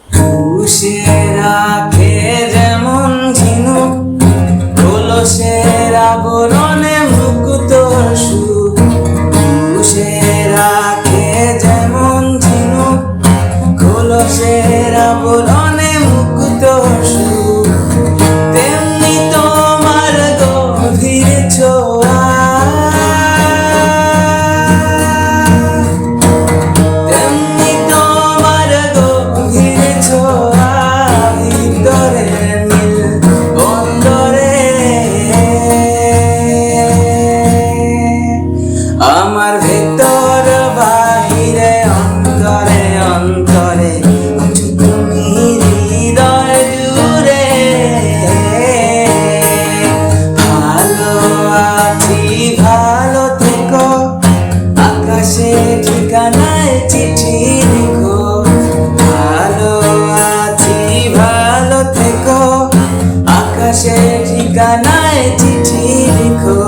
পুষে রাখে যেমন ঝিনুক কলসের আবরণে মুক্ত সুখ। পুষে রাখে যেমন ঝিনুক কলসের আবরণে মুক্ত সুখ। তেমনি তোমার গভীর ছোঁয়া, তেমনি তোমার গভীর ছোঁয়া ভিতরে নীল বন্দরে। আমার ভেতর বাহিরে অন্তরে অন্তরে তুমি হৃদয় জুড়ে। ভালো আছি ভালো থেকো, আকাশে ঠিকানায় চিঠি লিখো। ভালো আছি ভালো থেকো, আকাশে ঠিকানায় চিঠি লিখো।